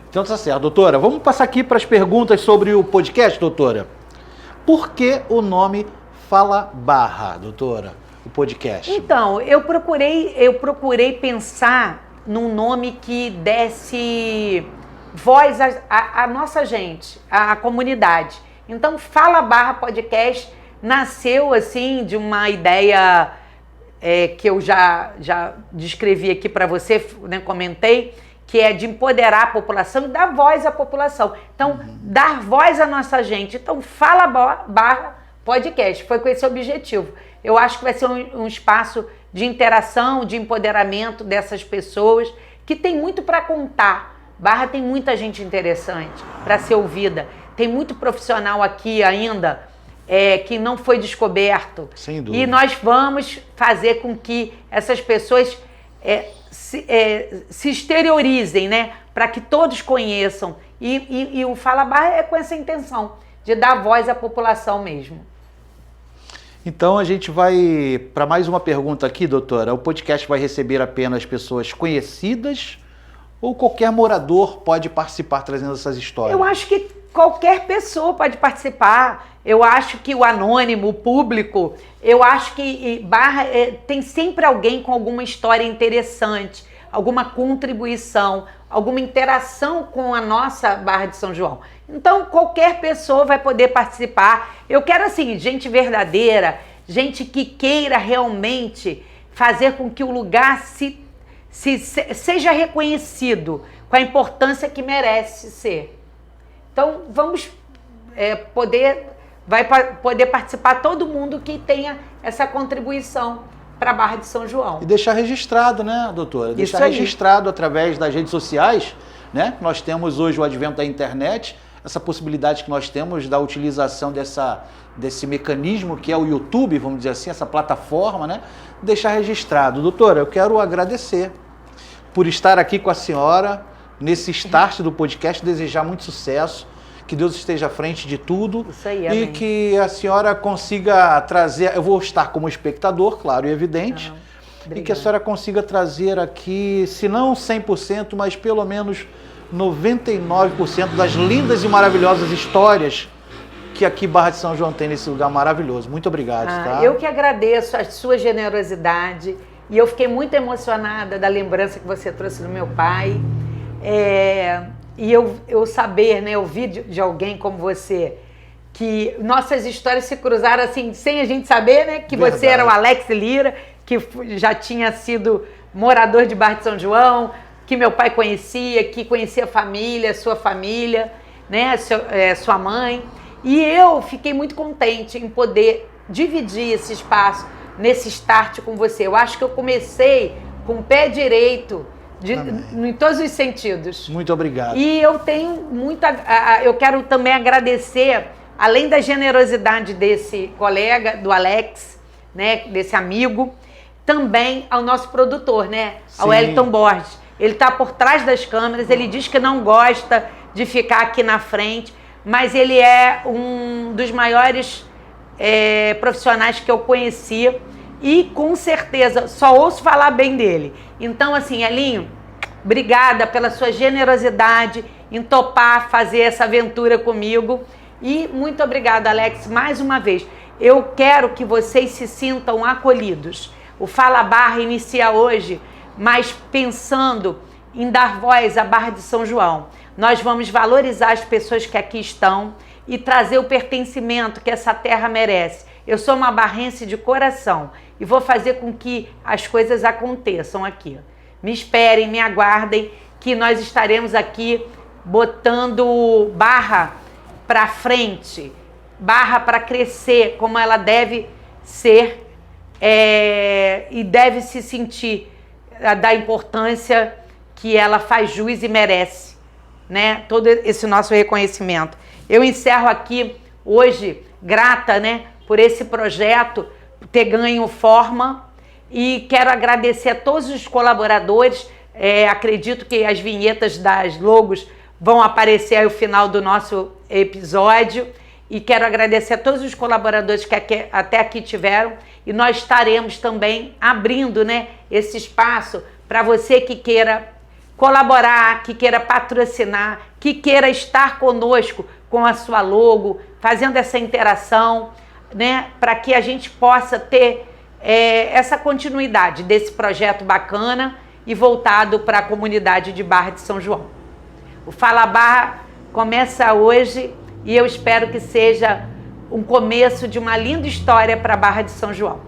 Então tá certo, doutora. Vamos passar aqui para as perguntas sobre o podcast, doutora. Por que o nome Fala Barra, doutora, o podcast? Então, eu procurei pensar num nome que desse voz à nossa gente, à comunidade. Então, Fala Barra Podcast nasceu assim de uma ideia que eu já descrevi aqui para você, né, comentei, que é de empoderar a população e dar voz à população. Então, dar voz à nossa gente. Então, Fala Barra Podcast, foi com esse objetivo. Eu acho que vai ser um espaço de interação, de empoderamento dessas pessoas que tem muito para contar. Barra tem muita gente interessante para ser ouvida. Tem muito profissional aqui ainda que não foi descoberto. Sem dúvida. E nós vamos fazer com que essas pessoas se exteriorizem, né? Para que todos conheçam. E o Fala Barra é com essa intenção, de dar voz à população mesmo. Então a gente vai para mais uma pergunta aqui, doutora. O podcast vai receber apenas pessoas conhecidas ou qualquer morador pode participar trazendo essas histórias? Eu acho que qualquer pessoa pode participar. Eu acho que o anônimo, o público, eu acho que Barra tem sempre alguém com alguma história interessante, alguma contribuição, alguma interação com a nossa Barra de São João. Então, qualquer pessoa vai poder participar. Eu quero, assim, gente verdadeira, gente que queira realmente fazer com que o lugar seja reconhecido com a importância que merece ser. Então, vai poder participar todo mundo que tenha essa contribuição para a Barra de São João. E deixar registrado, né, doutora? Deixar registrado através das redes sociais, né? Nós temos hoje o advento da internet, essa possibilidade que nós temos da utilização desse mecanismo que é o YouTube, vamos dizer assim, essa plataforma, né? Deixar registrado. Doutora, eu quero agradecer por estar aqui com a senhora nesse start do podcast, desejar muito sucesso, que Deus esteja à frente de tudo. Isso aí, e amém. que a senhora consiga trazer, eu vou estar como espectador, claro e evidente, e que a senhora consiga trazer aqui, se não 100%, mas pelo menos 99% das lindas e maravilhosas histórias que aqui Barra de São João tem nesse lugar maravilhoso. Muito obrigado, tá? Eu que agradeço a sua generosidade e eu fiquei muito emocionada da lembrança que você trouxe do meu pai. E eu saber, né, ouvir de alguém como você, que nossas histórias se cruzaram assim, sem a gente saber, né, que Verdade. Você era o Alex Lira, que já tinha sido morador de Barra de São João, que meu pai conhecia, que conhecia a família, sua família, né, sua mãe. E eu fiquei muito contente em poder dividir esse espaço nesse start com você. Eu acho que eu comecei com o pé direito, em todos os sentidos. Muito obrigado. E eu tenho eu quero também agradecer, além da generosidade desse colega, do Alex, né, desse amigo, também ao nosso produtor, né, ao Elton Borges. Ele está por trás das câmeras, ele diz que não gosta de ficar aqui na frente, mas ele é um dos maiores profissionais que eu conheci e com certeza só ouço falar bem dele. Então, assim, Elinho, obrigada pela sua generosidade em topar fazer essa aventura comigo e muito obrigada, Alex, mais uma vez. eu quero que vocês se sintam acolhidos. O Fala Barra inicia hoje, mas pensando em dar voz à Barra de São João. Nós vamos valorizar as pessoas que aqui estão e trazer o pertencimento que essa terra merece. Eu sou uma barrense de coração e vou fazer com que as coisas aconteçam aqui. Me esperem, me aguardem, que nós estaremos aqui botando Barra para frente, Barra para crescer como ela deve ser e deve se sentir da importância que ela faz jus e merece, né? Todo esse nosso reconhecimento. Eu encerro aqui hoje grata, né, por esse projeto ter ganho forma e quero agradecer a todos os colaboradores. Acredito que as vinhetas das logos vão aparecer aí no final do nosso episódio e quero agradecer a todos os colaboradores que até aqui tiveram e nós estaremos também abrindo, né, esse espaço para você que queira colaborar, que queira patrocinar, que queira estar conosco com a sua logo, fazendo essa interação, né, para que a gente possa ter essa continuidade desse projeto bacana e voltado para a comunidade de Barra de São João. O Fala Barra começa hoje e eu espero que seja um começo de uma linda história para a Barra de São João.